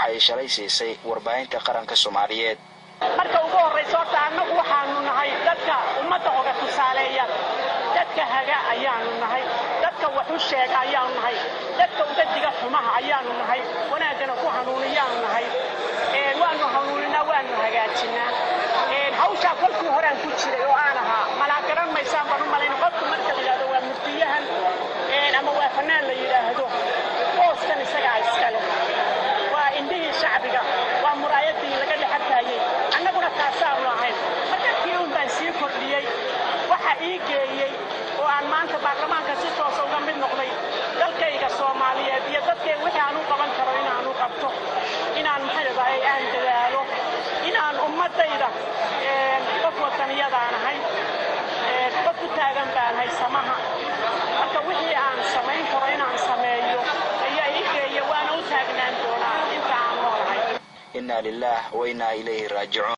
ay shalay siisay warbaahinta qaranka Soomaaliyeed. marka ugu horeyso taanagu waxaanu nahay dadka ummadda uga tusaaleeya dadka haga ayaanu nahay dadka wax u sheeg ayaanu nahay dadka uga diga xumaha ayaanu nahay wanaagana ku hanuuniyaanu nahay waanu hanuunina waanu hagaajinaa hawsha kolkii hore aan ku jiray oo aan ahaa malagaran maysan baan u malayn qofku marka la yiraahdo waa murtiyahan ama waa fanaan la yiraahdo hoostan isaga iskale waa indhihii shacbiga waa muraayadii laga dhaxayay annaguna taasaan lahayn marka kii baan sii kordhiyay waxa ii geeyay oo aan maanta baarlamaanka si toos uga mid noqday dalkayga Soomaaliyeed iyo dadkay wixii aan u qaban karo inaan u qabto inaan maxay aan dadaalo inaan ummadayda qof wadaniyadaan ahay qof ku taagan baan hay samaha marka wixii aan samayn karo inaan sameeyo ayaa ii geeyay waana u taagnaan doonaa inta aan noolahay. Inna lillahi wa inna ilayhi raaji'uun.